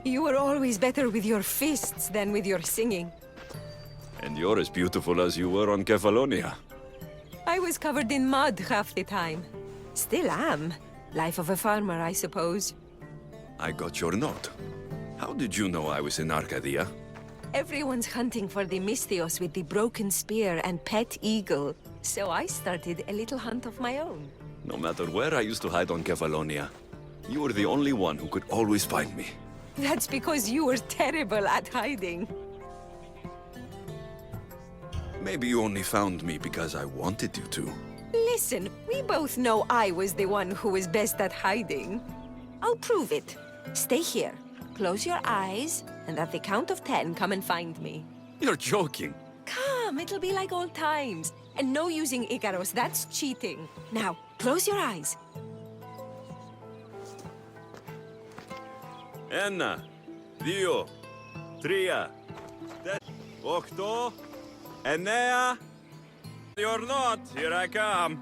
You were always better with your fists than with your singing. And you're as beautiful as you were on Kefalonia. I was covered in mud half the time. Still am. Life of a farmer, I suppose. I got your note. How did you know I was in Arcadia? Everyone's hunting for the Mystios with the broken spear and pet eagle. So I started a little hunt of my own. No matter where I used to hide on Kefalonia, you were the only one who could always find me. That's because you were terrible at hiding. Maybe you only found me because I wanted you to. Listen, we both know I was the one who was best at hiding. I'll prove it. Stay here. Close your eyes, and at the count of 10, come and find me. You're joking. Come, it'll be like old times. And no using Icaros, that's cheating. Now, close your eyes. Ένα, δύο, τρία, οκτώ, εννέα. You're not. Here I come.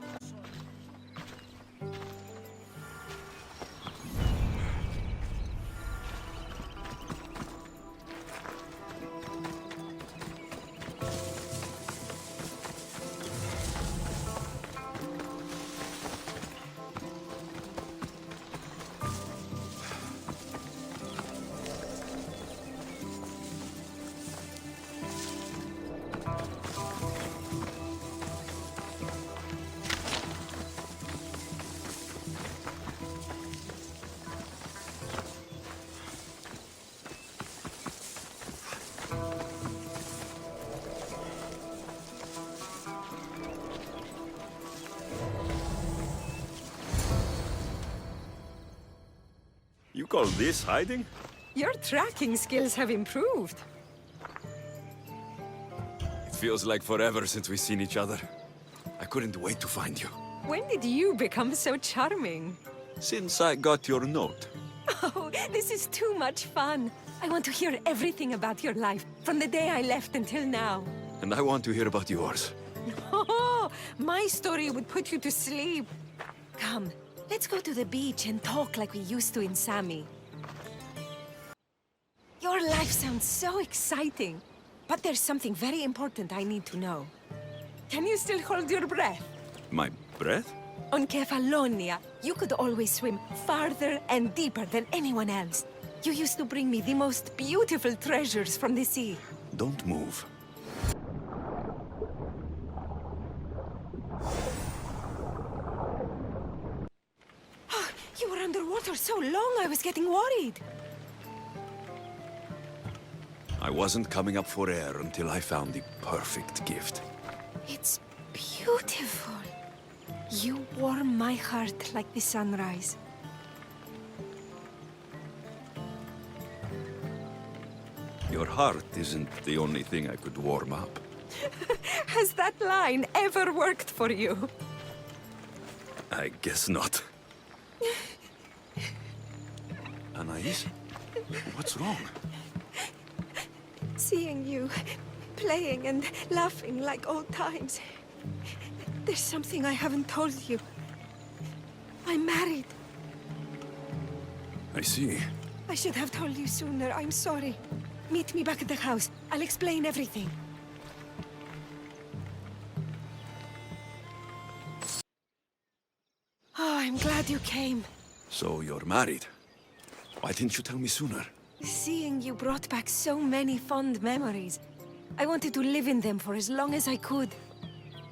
You call this hiding? Your tracking skills have improved. It feels like forever since we've seen each other. I couldn't wait to find you. When did you become so charming? Since I got your note. Oh, this is too much fun. I want to hear everything about your life, from the day I left until now. And I want to hear about yours. Oh, my story would put you to sleep. Come, let's go to the beach and talk like we used to in Sami. Your life sounds so exciting, but there's something very important I need to know. Can you still hold your breath? My breath? On Kefalonia, you could always swim farther and deeper than anyone else. You used to bring me the most beautiful treasures from the sea. Don't move. You were underwater so long, I was getting worried. I wasn't coming up for air until I found the perfect gift. It's beautiful. You warm my heart like the sunrise. Your heart isn't the only thing I could warm up. Has that line ever worked for you? I guess not. Anais? What's wrong? Seeing you playing and laughing like old times. There's something I haven't told you. I'm married. I see. I should have told you sooner. I'm sorry. Meet me back at the house. I'll explain everything. Oh, I'm glad you came. So you're married? Why didn't you tell me sooner? Seeing you brought back so many fond memories. I wanted to live in them for as long as I could.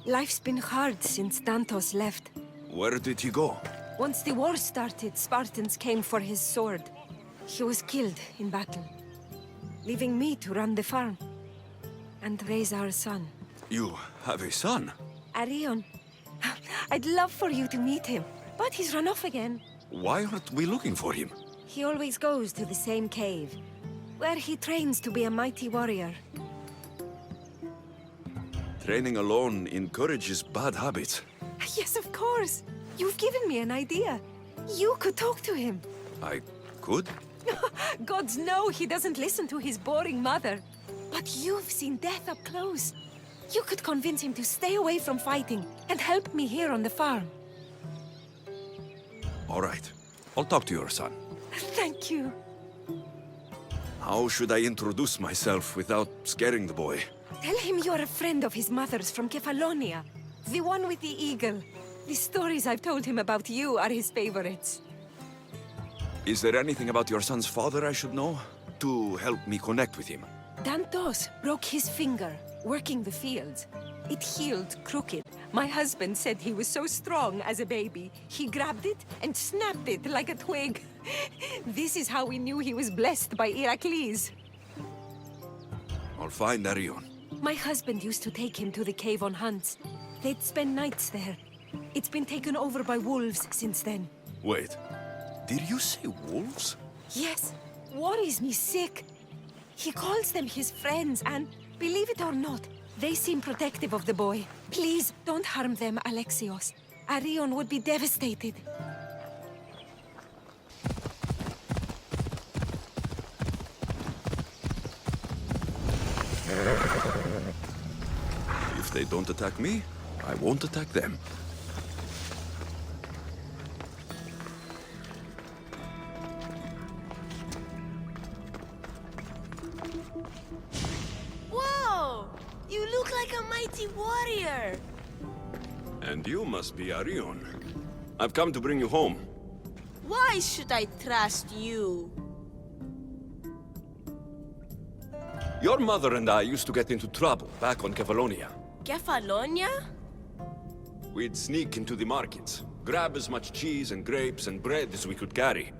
Life's been hard since Dantos left. Where did he go? Once the war started, Spartans came for his sword. He was killed in battle, leaving me to run the farm and raise our son. You have a son? Arion. I'd love for you to meet him, but he's run off again. Why aren't we looking for him? He always goes to the same cave, where he trains to be a mighty warrior. Training alone encourages bad habits. Yes, of course. You've given me an idea. You could talk to him. I could? Gods know he doesn't listen to his boring mother. But you've seen death up close. You could convince him to stay away from fighting and help me here on the farm. All right. I'll talk to your son. Thank you. How should I introduce myself without scaring the boy? Tell him you're a friend of his mother's from Kefalonia. The one with the eagle. The stories I've told him about you are his favorites. Is there anything about your son's father I should know? To help me connect with him? Dantos broke his finger, working the fields. It healed crooked. My husband said he was so strong as a baby. He grabbed it and snapped it like a twig. This is how we knew he was blessed by Iraklis. I'll find Arion. My husband used to take him to the cave on hunts. They'd spend nights there. It's been taken over by wolves since then. Wait, did you say wolves? Yes, worries me sick. He calls them his friends, and believe it or not, they seem protective of the boy. Please, don't harm them, Alexios. Arion would be devastated. If they don't attack me, I won't attack them. Whoa! You look like a mighty warrior! And you must be Arion. I've come to bring you home. Why should I trust you? Your mother and I used to get into trouble back on Kefalonia. Kefalonia? We'd sneak into the markets, grab as much cheese and grapes and bread as we could carry.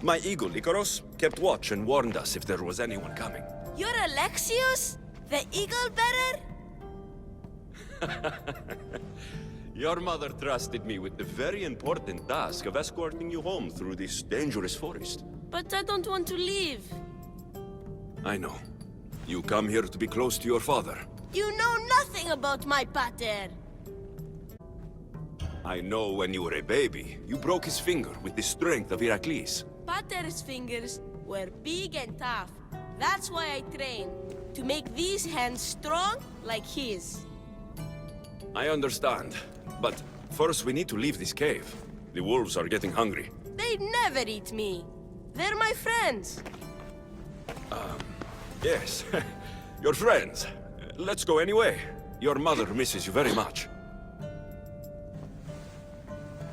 My eagle, Icaros, kept watch and warned us if there was anyone coming. You're Alexios? The eagle bearer? Your mother trusted me with the very important task of escorting you home through this dangerous forest. But I don't want to leave. I know. You come here to be close to your father. You know nothing about my pater. I know when you were a baby, you broke his finger with the strength of Iraklis. Pater's fingers were big and tough. That's why I train. To make these hands strong like his. I understand. But first we need to leave this cave. The wolves are getting hungry. They never eat me. They're my friends. Yes, your friends. Let's go anyway. Your mother misses you very much.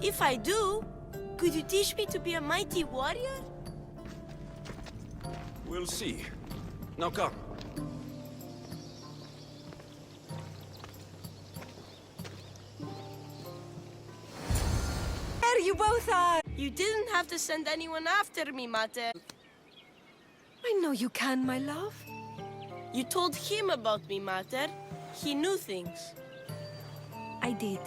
If I do, could you teach me to be a mighty warrior? We'll see. Now come. There you both are! You didn't have to send anyone after me, Mater. I know you can, my love. You told him about me, Mater. He knew things. I did.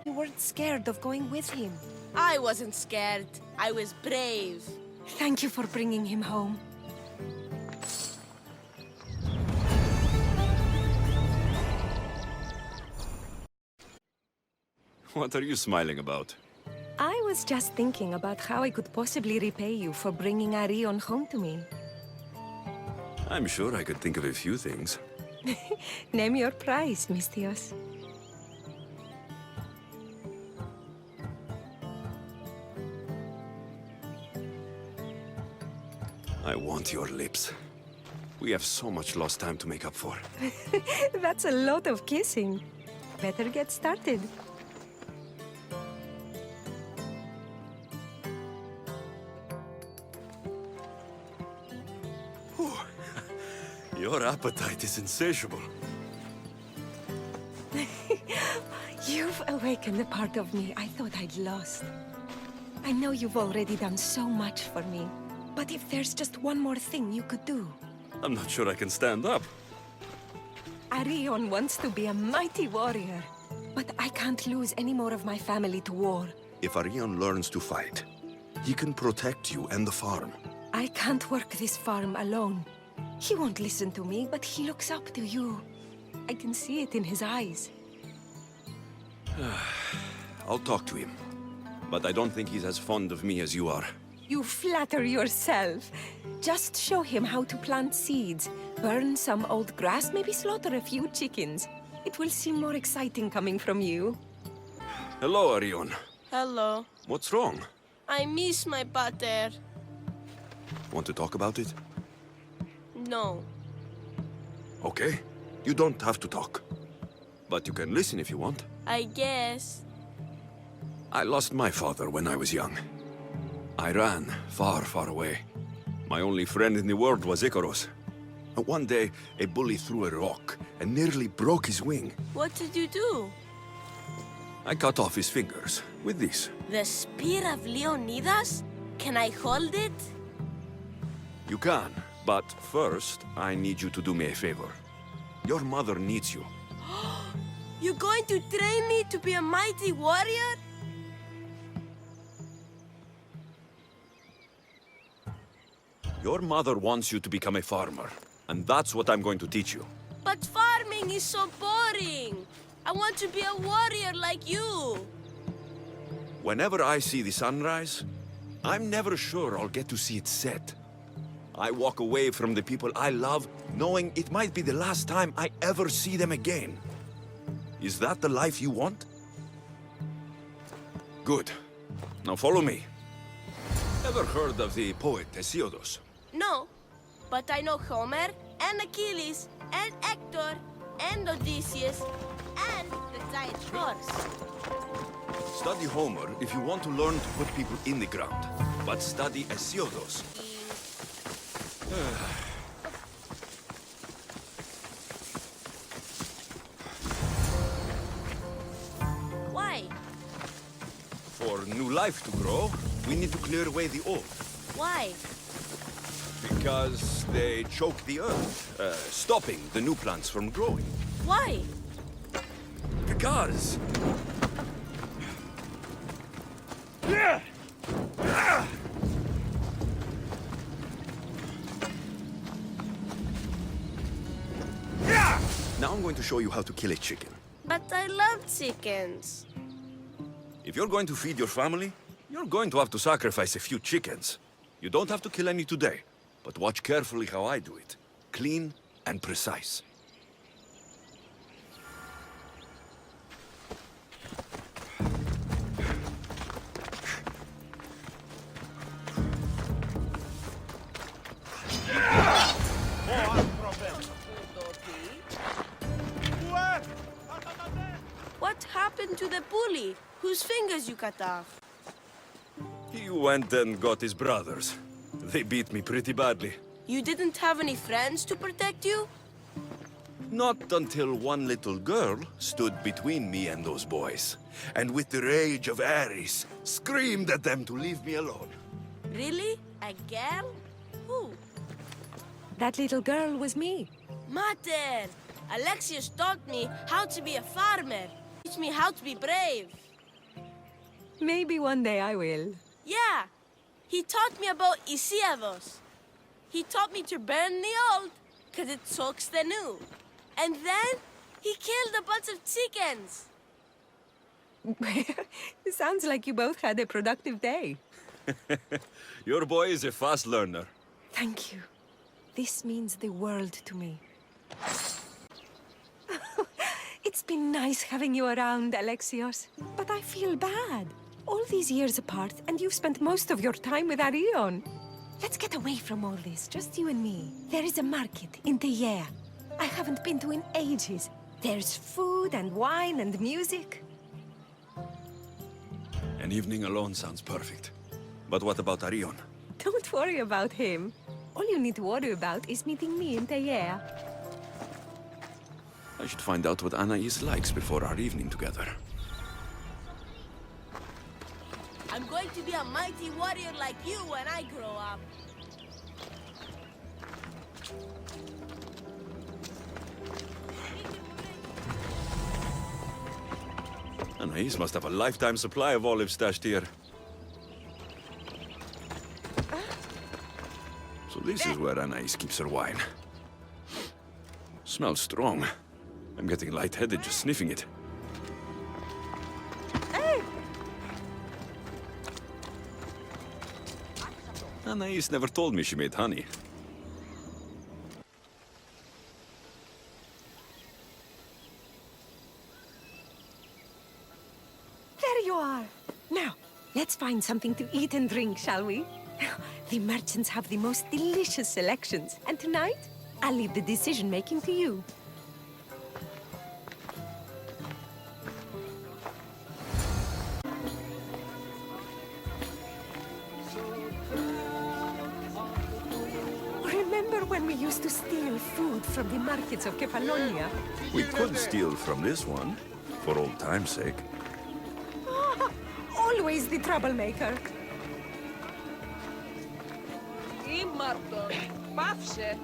You weren't scared of going with him. I wasn't scared. I was brave. Thank you for bringing him home. What are you smiling about? I was just thinking about how I could possibly repay you for bringing Arion home to me. I'm sure I could think of a few things. Name your price, Mistios. I want your lips. We have so much lost time to make up for. That's a lot of kissing. Better get started. Your appetite is insatiable. You've awakened a part of me I thought I'd lost. I know you've already done so much for me, but if there's just one more thing you could do. I'm not sure I can stand up. Arion wants to be a mighty warrior, but I can't lose any more of my family to war. If Arion learns to fight, he can protect you and the farm. I can't work this farm alone. He won't listen to me, but he looks up to you. I can see it in his eyes. I'll talk to him. But I don't think he's as fond of me as you are. You flatter yourself. Just show him how to plant seeds, burn some old grass, maybe slaughter a few chickens. It will seem more exciting coming from you. Hello, Arion. Hello. What's wrong? I miss my pater. Want to talk about it? No. Okay, you don't have to talk. But you can listen if you want. I guess. I lost my father when I was young. I ran far, far away. My only friend in the world was Icaros. One day, a bully threw a rock and nearly broke his wing. What did you do? I cut off his fingers with this. The spear of Leonidas? Can I hold it? You can, but first, I need you to do me a favor. Your mother needs you. You're going to train me to be a mighty warrior? Your mother wants you to become a farmer, and that's what I'm going to teach you. But farming is so boring. I want to be a warrior like you. Whenever I see the sunrise, I'm never sure I'll get to see it set. I walk away from the people I love, knowing it might be the last time I ever see them again. Is that the life you want? Good. Now follow me. Ever heard of the poet Hesiodus? No, but I know Homer, and Achilles, and Hector, and Odysseus, and the giant horse. Study Homer if you want to learn to put people in the ground. But study Hesiodus. Why? For new life to grow, we need to clear away the old. Why? Because they choke the earth, stopping the new plants from growing. Why? Because... Now I'm going to show you how to kill a chicken. But I love chickens. If you're going to feed your family, you're going to have to sacrifice a few chickens. You don't have to kill any today, but watch carefully how I do it. Clean and precise. What happened to the bully whose fingers you cut off? He went and got his brothers. They beat me pretty badly. You didn't have any friends to protect you? Not until one little girl stood between me and those boys, and with the rage of Ares, screamed at them to leave me alone. Really? A girl? Who? That little girl was me. Mater! Alexios taught me how to be a farmer. Teach me how to be brave. Maybe one day I will. Yeah! He taught me about Isiavos. He taught me to burn the old, because it soaks the new. And then, he killed a bunch of chickens. It sounds like you both had a productive day. Your boy is a fast learner. Thank you. This means the world to me. It's been nice having you around, Alexios. But I feel bad. All these years apart, and you've spent most of your time with Arion. Let's get away from all this, just you and me. There is a market in Teia. I haven't been to in ages. There's food and wine and music. An evening alone sounds perfect. But what about Arion? Don't worry about him. All you need to worry about is meeting me in Teia. I should find out what Anais likes before our evening together. I'm going to be a mighty warrior like you when I grow up. Anais must have a lifetime supply of olives stashed here. So this is where Anais keeps her wine. Smells strong. I'm getting lightheaded just sniffing it. Anais never told me she made honey. There you are. Now, let's find something to eat and drink, shall we? The merchants have the most delicious selections. And tonight, I'll leave the decision-making to you. Remember when we used to steal food from the markets of Kefalonia? We could steal from this one, for old time's sake. Always the troublemaker. Ήμαρτον, πάυσε.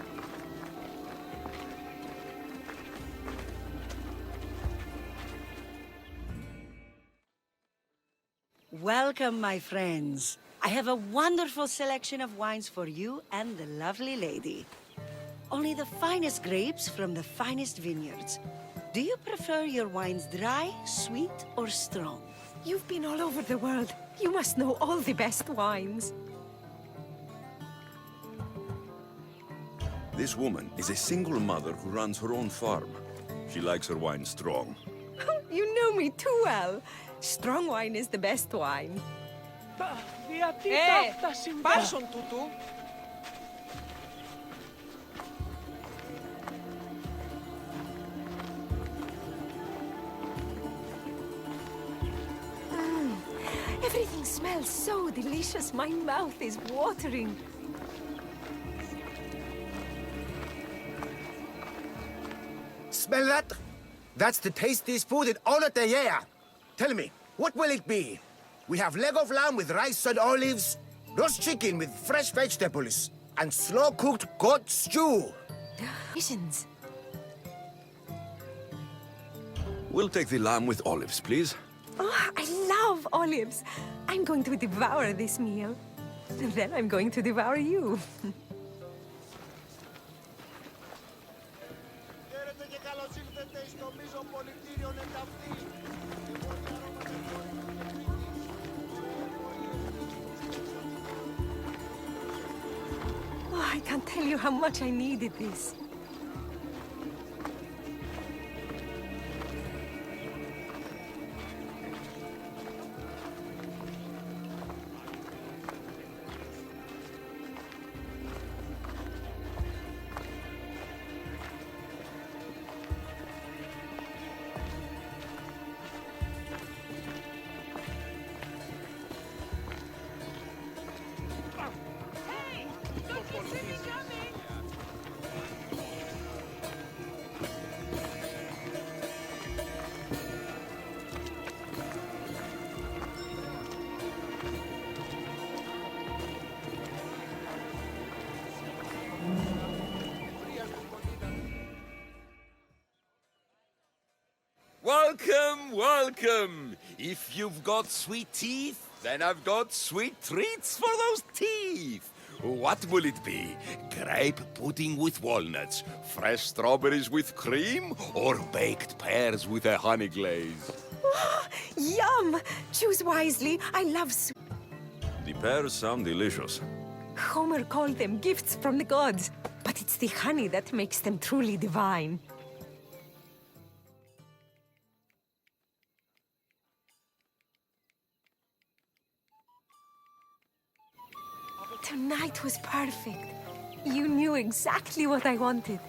Welcome, my friends. I have a wonderful selection of wines for you and the lovely lady. Only the finest grapes from the finest vineyards. Do you prefer your wines dry, sweet, or strong? You've been all over the world. You must know all the best wines. This woman is a single mother who runs her own farm. She likes her wine strong. You know me too well. Strong wine is the best wine. Πάρσον τούτου. Everything smells so delicious. My mouth is watering. Smell that? That's the tastiest food in all of the year. Tell me, what will it be? We have leg of lamb with rice and olives, roast chicken with fresh vegetables, and slow-cooked goat stew. Visions. We'll take the lamb with olives, please. Oh, I love olives. I'm going to devour this meal. And then I'm going to devour you. Oh, I can't tell you how much I needed this. Welcome, welcome! If you've got sweet teeth, then I've got sweet treats for those teeth. What will it be? Grape pudding with walnuts, fresh strawberries with cream, or baked pears with a honey glaze? Yum! Choose wisely. I love sweet. The pears sound delicious. Homer called them gifts from the gods. But it's the honey that makes them truly divine. Tonight was perfect. You knew exactly what I wanted.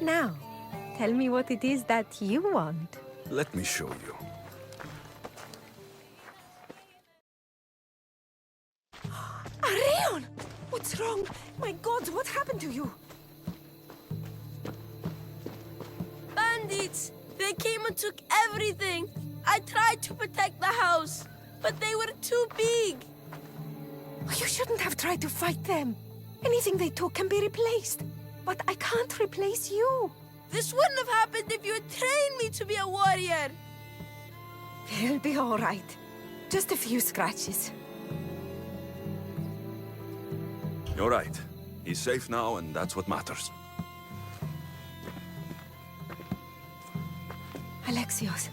Now, tell me what it is that you want. Let me show you. Arion! What's wrong? My God, what happened to you? Bandits! They came and took everything. I tried to protect the house, but they were too big. You shouldn't have tried to fight them. Anything they took can be replaced. But I can't replace you. This wouldn't have happened if you had trained me to be a warrior. They'll be all right. Just a few scratches. You're right. He's safe now, and that's what matters. Alexios,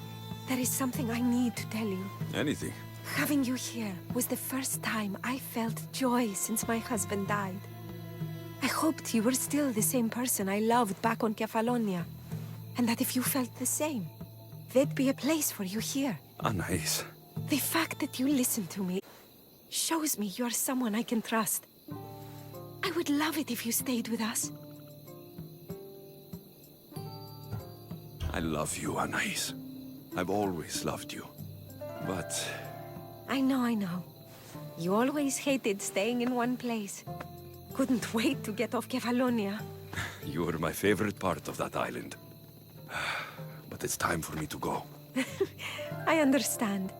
there is something I need to tell you. Anything. Having you here was the first time I felt joy since my husband died. I hoped you were still the same person I loved back on Kefalonia. And that if you felt the same, there'd be a place for you here. Anais. The fact that you listened to me Shows me you're someone I can trust. I would love it if you stayed with us. I love you, Anais. I've always loved you. But I know. You always hated staying in one place. Couldn't wait to get off Kefalonia. you were my favorite part of that island. But it's time for me to go. I understand.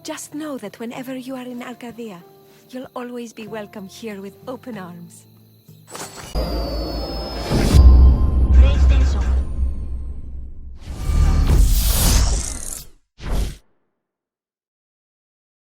Just know that whenever you are in Arcadia, you'll always be welcome here with open arms.